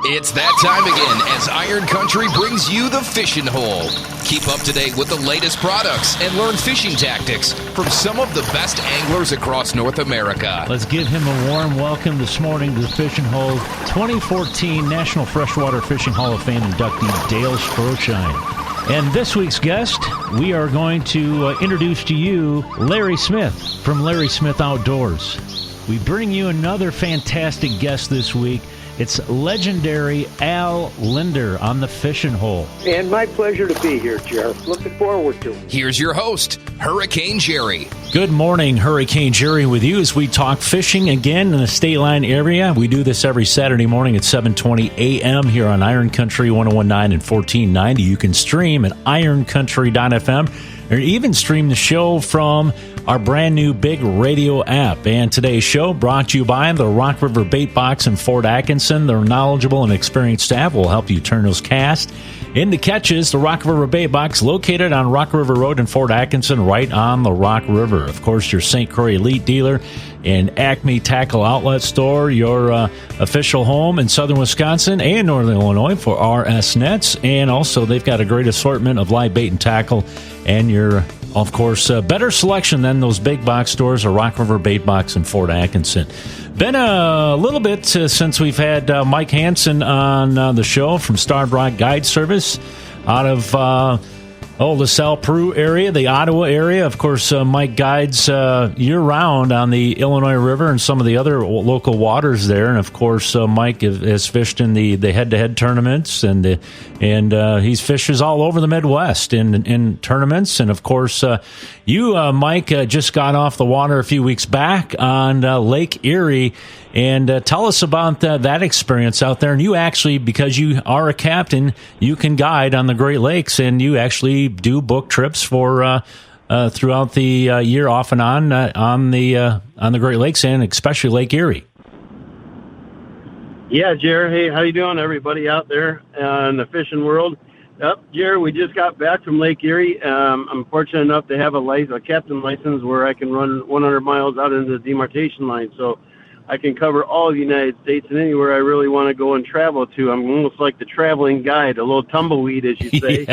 It's that time again as Iron Country brings you the Fishing Hole. Keep up to date with the latest products and learn fishing tactics from some of the best anglers across North America. Let's give him a warm welcome this morning to the Fishing Hole. 2014 National Freshwater Fishing Hall of Fame inductee Dale Stroshine. And this week's guest, we are going to introduce to you Larry Smith from Larry Smith Outdoors. We bring you another fantastic guest this week. It's legendary Al Linder on the Fishing Hole. And my pleasure to be here, Jeff. Looking forward to it. Here's your host, Hurricane Jerry. Good morning, Hurricane Jerry with you as we talk fishing again in the State Line area. We do this every Saturday morning at 7:20 a.m. here on Iron Country 1019 and 1490. You can stream at ironcountry.fm or even stream the show from our brand new big radio app. And today's show brought to you by the Rock River Bait Box in Fort Atkinson. Their knowledgeable and experienced staff will help you turn those casts into catches. The Rock River Bait Box, located on Rock River Road in Fort Atkinson, right on the Rock River. Of course, your St. Croix Elite dealer and Acme Tackle Outlet Store, your official home in southern Wisconsin and northern Illinois for RS Nets. And also, they've got a great assortment of live bait and tackle, and your, of course, better selection than those big box stores, a Rock River Bait Box in Fort Atkinson. Been a little bit since we've had Mike Hanson on the show from Starved Rock Guide Service out of LaSalle, Peru area, the Ottawa area. Of course, Mike guides year-round on the Illinois River and some of the other local waters there. And, of course, Mike has fished in the head-to-head tournaments, and he fishes all over the Midwest in tournaments. And, of course, you, Mike, just got off the water a few weeks back on Lake Erie. And tell us about that experience out there. And you actually, because you are a captain, you can guide on the Great Lakes, and you actually do book trips for throughout the year, off and on the Great Lakes, and especially Lake Erie. Yeah, Jared. Hey, how you doing, everybody out there in the fishing world? Yep, Jared, we just got back from Lake Erie. I'm fortunate enough to have a captain license where I can run 100 miles out into the demarcation line. So I can cover all of the United States and anywhere I really want to go and travel to. I'm almost like the traveling guide, a little tumbleweed, as you say.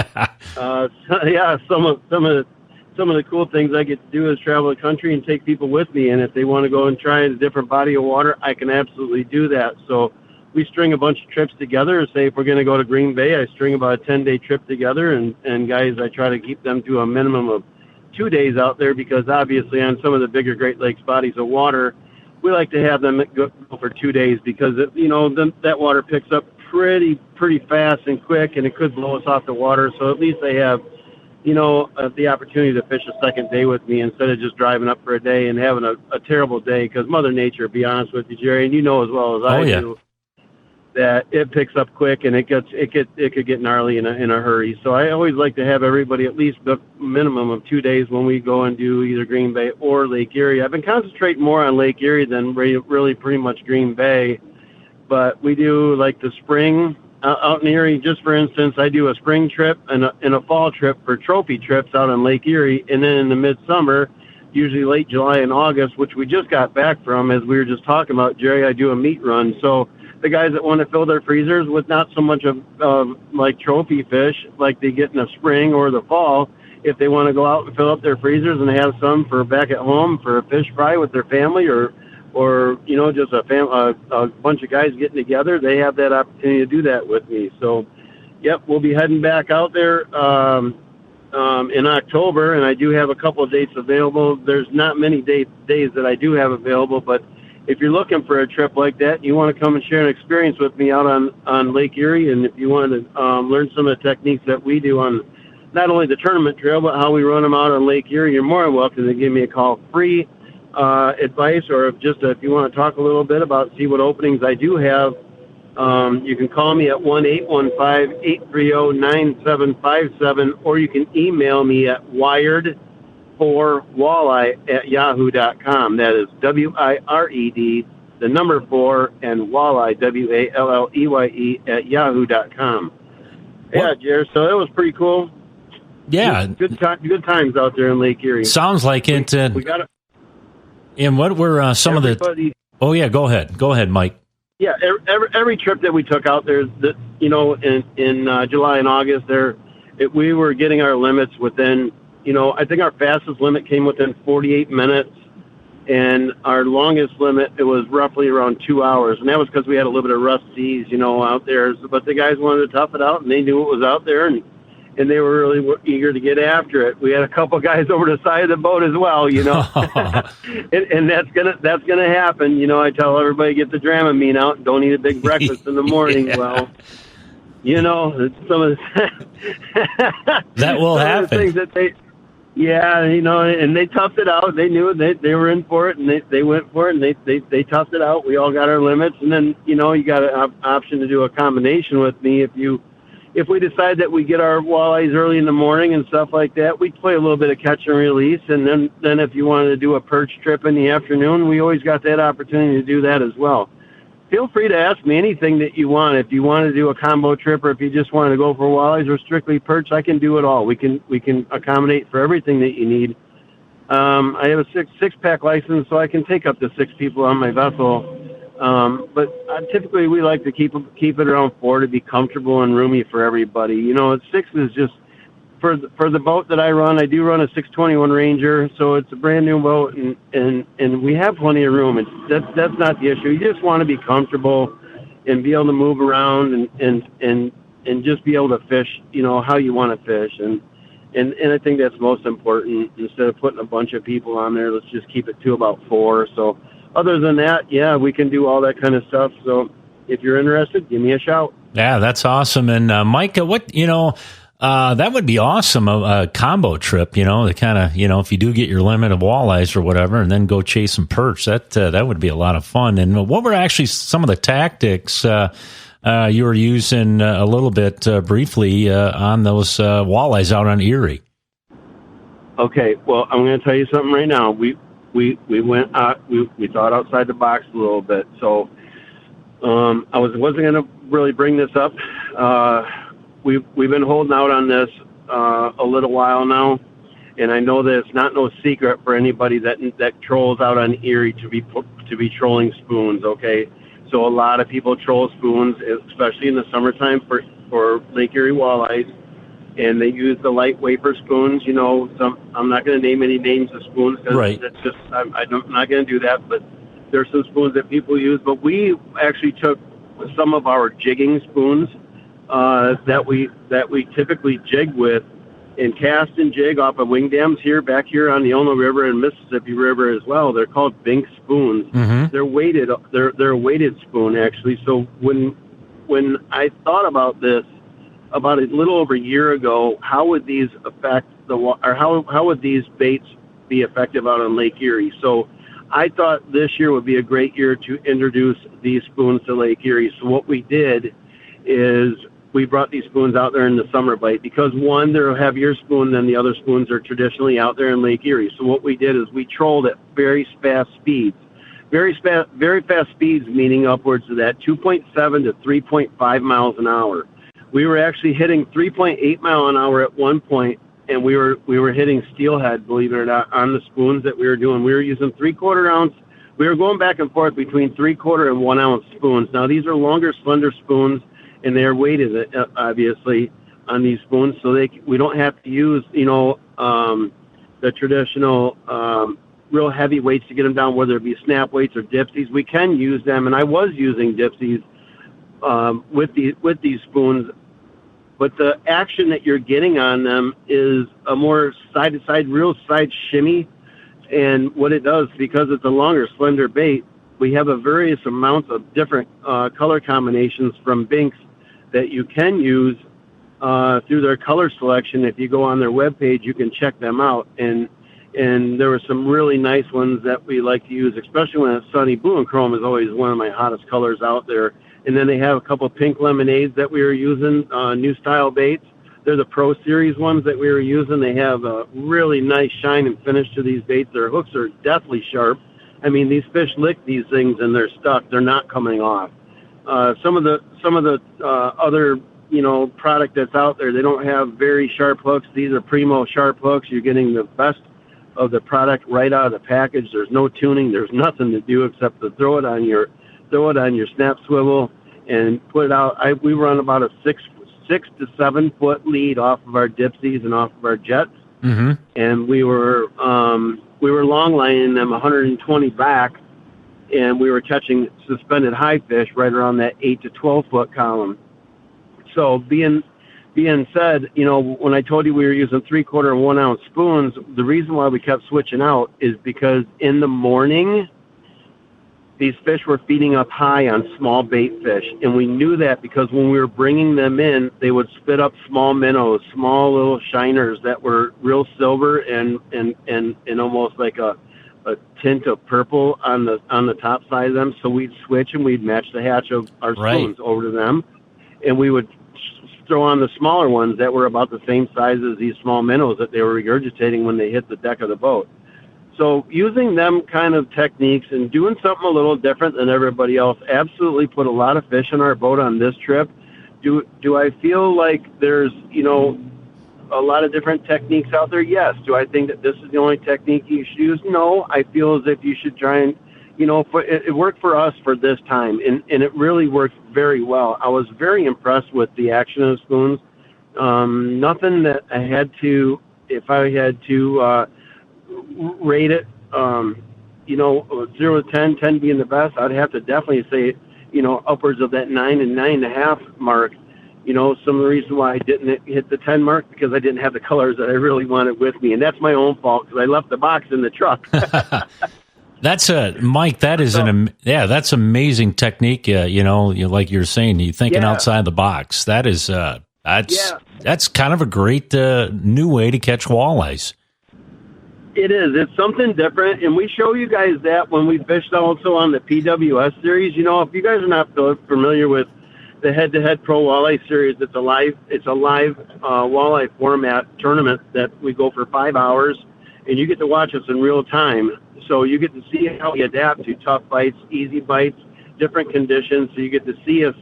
Yeah. Some of the cool things I get to do is travel the country and take people with me. And if they want to go and try a different body of water, I can absolutely do that. So we string a bunch of trips together. Say if we're going to go to Green Bay, I string about a 10-day trip together. And guys, I try to keep them to a minimum of 2 days out there, because obviously on some of the bigger Great Lakes bodies of water, we like to have them go for 2 days, because that water picks up pretty fast and quick, and it could blow us off the water. So at least they have, the opportunity to fish a second day with me instead of just driving up for a day and having a terrible day. Because Mother Nature, to be honest with you, Jerry, and you know as well as I do, that it picks up quick, and it could get gnarly in a hurry. So I always like to have everybody at least book a minimum of 2 days when we go and do either Green Bay or Lake Erie. I've been concentrating more on Lake Erie than really pretty much Green Bay, but we do like the spring out in Erie. Just for instance, I do a spring trip and a fall trip for trophy trips out on Lake Erie, and then in the midsummer, usually late July and August, which we just got back from, as we were just talking about, Jerry, I do a meat run. So the guys that want to fill their freezers with not so much of like trophy fish like they get in the spring or the fall, if they want to go out and fill up their freezers and have some for back at home for a fish fry with their family, or just a bunch of guys getting together, they have that opportunity to do that with me. So, yep, we'll be heading back out there in October, and I do have a couple of dates available. There's not many days that I do have available, but if you're looking for a trip like that, you want to come and share an experience with me out on Lake Erie, and if you want to learn some of the techniques that we do on not only the tournament trail, but how we run them out on Lake Erie, you're more than welcome to give me a call. Free advice, or if you want to talk a little bit about see what openings I do have, you can call me at 1-815-830-9757, or you can email me at wired4walleye@yahoo.com. That is WIRED, the number 4, and walleye, WALLEYE, @yahoo.com. Yeah, Jared, so that was pretty cool. Yeah. Good times out there in Lake Erie. Sounds like it. We got it. And what were some of the... Oh, yeah, go ahead. Go ahead, Mike. Yeah, every trip that we took out there, that in July and August, we were getting our limits within. I think our fastest limit came within 48 minutes, and our longest limit it was roughly around 2 hours, and that was because we had a little bit of rough seas, out there. But the guys wanted to tough it out, and they knew what was out there, and they were really eager to get after it. We had a couple guys over the side of the boat as well, and that's gonna happen. I tell everybody get the Dramamine out and don't eat a big breakfast in the morning. Yeah. Well, some of the that will happen. Things that and they toughed it out. They knew it. They were in for it, and they went for it, and they toughed it out. We all got our limits, and then you got an option to do a combination with me if we decide that we get our walleyes early in the morning and stuff like that, we play a little bit of catch and release. And then if you wanted to do a perch trip in the afternoon, we always got that opportunity to do that as well. Feel free to ask me anything that you want. If you want to do a combo trip or if you just want to go for walleyes or strictly perch, I can do it all. We can accommodate for everything that you need. I have a six-pack license, so I can take up to 6 people on my vessel. But typically we like to keep it around 4 to be comfortable and roomy for everybody. 6 is just for the boat that I run. I do run a 621 Ranger, so it's a brand new boat, and we have plenty of room. That's not the issue. You just want to be comfortable and be able to move around and just be able to fish, how you want to fish. And I think that's most important. Instead of putting a bunch of people on there, let's just keep it to about 4. So. Other than that, yeah, we can do all that kind of stuff. So if you're interested, give me a shout. Yeah, that's awesome. And Micah, that would be awesome, a combo trip, to kind of, if you do get your limit of walleyes or whatever, and then go chase some perch, that would be a lot of fun. And what were actually some of the tactics you were using a little bit briefly on those walleyes out on Erie? Okay, well, I'm going to tell you something right now. We went out, we thought outside the box a little bit. So I wasn't going to really bring this up. We've been holding out on this a little while now, and I know that it's not no secret for anybody that trolls out on Erie to be trolling spoons. Okay, so a lot of people troll spoons, especially in the summertime for Lake Erie walleyes. And they use the light wafer spoons. I'm not going to name any names of spoons because right. That's just I'm not going to do that. But there's some spoons that people use. But we actually took some of our jigging spoons that we typically jig with, and cast and jig off of wing dams back here on the Ono River and Mississippi River as well. They're called Bink spoons. Mm-hmm. They're weighted. They're a weighted spoon actually. So when I thought about this, about a little over a year ago, how would these affect how would these baits be effective out on Lake Erie? So I thought this year would be a great year to introduce these spoons to Lake Erie. So what we did is we brought these spoons out there in the summer bite because, one, they're a heavier spoon than the other spoons are traditionally out there in Lake Erie. So what we did is we trolled at very fast speeds. Very fast speeds, meaning upwards of that 2.7 to 3.5 miles an hour. We were actually hitting 3.8 mile an hour at one point, and we were hitting steelhead, believe it or not, on the spoons that we were doing. We were using 3/4 ounce. We were going back and forth between 3/4 and 1 ounce spoons. Now these are longer, slender spoons, and they are weighted obviously on these spoons, so we don't have to use the traditional real heavy weights to get them down, whether it be snap weights or dipsies. We can use them, and I was using dipsies with these spoons. But the action that you're getting on them is a more side-to-side, real side shimmy. And what it does, because it's a longer, slender bait, we have a various amounts of different color combinations from Binks that you can use through their color selection. If you go on their webpage, you can check them out. And there were some really nice ones that we like to use, especially when it's sunny. Blue and chrome is always one of my hottest colors out there. And then they have a couple of pink lemonades that we were using, new style baits. They're the Pro Series ones that we were using. They have a really nice shine and finish to these baits. Their hooks are deathly sharp. I mean, these fish lick these things and they're stuck. They're not coming off. Some of the other product that's out there, they don't have very sharp hooks. These are primo sharp hooks. You're getting the best of the product right out of the package. There's no tuning. There's nothing to do except to throw it on your throw it on your snap swivel, and put it out. We run about a 6 to 7 foot lead off of our dipsies and off of our jets, and we were long lining them 120 back, and we were catching suspended high fish right around that 8 to 12 foot column. So being said, when I told you we were using 3/4 and 1 ounce spoons, the reason why we kept switching out is because in the morning, these fish were feeding up high on small bait fish. And we knew that because when we were bringing them in, they would spit up small minnows, small little shiners that were real silver and almost like a tint of purple on the top side of them. So we'd switch and we'd match the hatch of our spoons over to them. And we would throw on the smaller ones that were about the same size as these small minnows that they were regurgitating when they hit the deck of the boat. So using them kind of techniques and doing something a little different than everybody else absolutely put a lot of fish on our boat on this trip. Do I feel like there's, a lot of different techniques out there? Yes. Do I think that this is the only technique you should use? No. I feel as if you should try and, it worked for us for this time, and it really worked very well. I was very impressed with the action of the spoons. Nothing that I had to, if I had to rate it, 0 to 10, 10 being the best, I'd have to definitely say, upwards of that 9 and 9.5 mark. Some of the reason why I didn't hit the 10 mark because I didn't have the colors that I really wanted with me, and that's my own fault because I left the box in the truck. That's Mike. That is that's amazing technique. Like you're saying, you're thinking outside the box. That is that's kind of a great new way to catch walleyes. It is. It's something different, and we show you guys that when we fished also on the PWS series. If you guys are not familiar with the head-to-head pro walleye series, it's a live walleye format tournament that we go for 5 hours, and you get to watch us in real time. So you get to see how we adapt to tough bites, easy bites, different conditions. So you get to see us,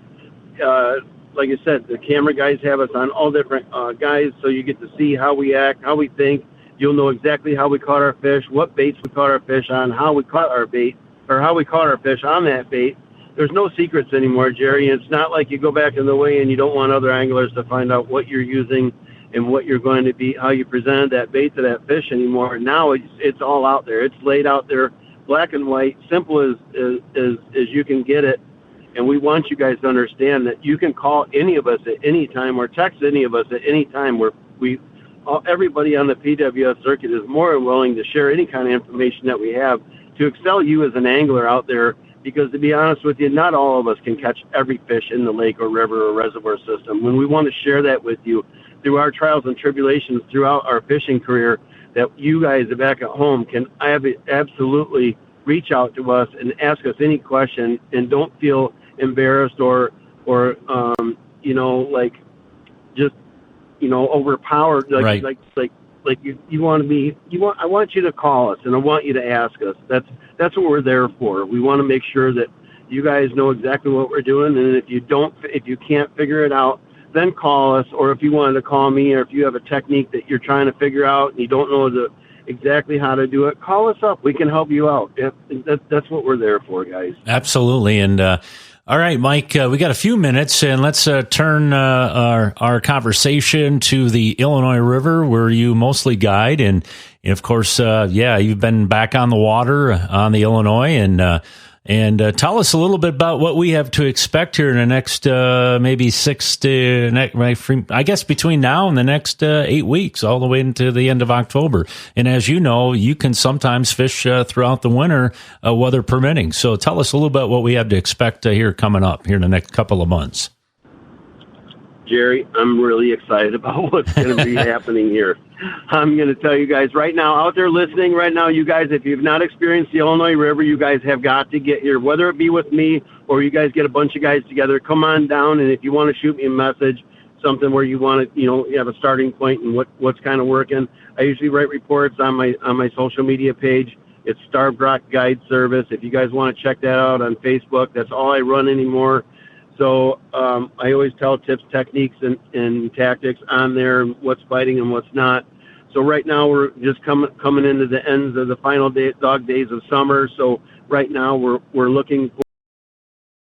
like I said, the camera guys have us on all different guys. So you get to see how we act, how we think. You'll know exactly how we caught our fish, what baits we caught our fish on, how we caught our bait, or how we caught our fish on that bait. There's no secrets anymore, Jerry. It's not like you go back in the weigh and you don't want other anglers to find out what you're using and what you're going to be, how you presented that bait to that fish anymore. Now it's all out there. It's laid out there, black and white, simple as you can get it. And we want you guys to understand that you can call any of us at any time or text any of us at any time. Everybody on the PWS circuit is more than willing to share any kind of information that we have to excel you as an angler out there. Because to be honest with you, not all of us can catch every fish in the lake or river or reservoir system. When we want to share that with you through our trials and tribulations throughout our fishing career, that you guys back at home can absolutely reach out to us and ask us any question, and don't feel embarrassed or overpowered. Like you want to be. I want you to call us, and I want you to ask us. That's what we're there for. We want to make sure that you guys know exactly what we're doing, and if you can't figure it out, then call us. Or if you wanted to call me, or if you have a technique that you're trying to figure out and you don't know exactly how to do it, call us up. We can help you out. That's what we're there for, guys. Absolutely. And all right, Mike, we got a few minutes, and let's turn our conversation to the Illinois River, where you mostly guide. And of course, you've been back on the water on the Illinois, and tell us a little bit about what we have to expect here in the next maybe I guess between now and the next 8 weeks, all the way into the end of October. And as you know, you can sometimes fish throughout the winter, weather permitting. So tell us a little bit what we have to expect here coming up here in the next couple of months. Jerry, I'm really excited about what's going to be happening here. I'm going to tell you guys right now, out there listening right now, you guys, if you've not experienced the Illinois River, you guys have got to get here, whether it be with me or you guys get a bunch of guys together. Come on down, and if you want to shoot me a message, something where you want to, you have a starting point and what's kind of working. I usually write reports on my social media page. It's Starved Rock Guide Service. If you guys want to check that out on Facebook, that's all I run anymore. So I always tell tips, techniques, and tactics on there, what's biting and what's not. So right now we're just coming into the ends of the final dog days of summer. So right now we're looking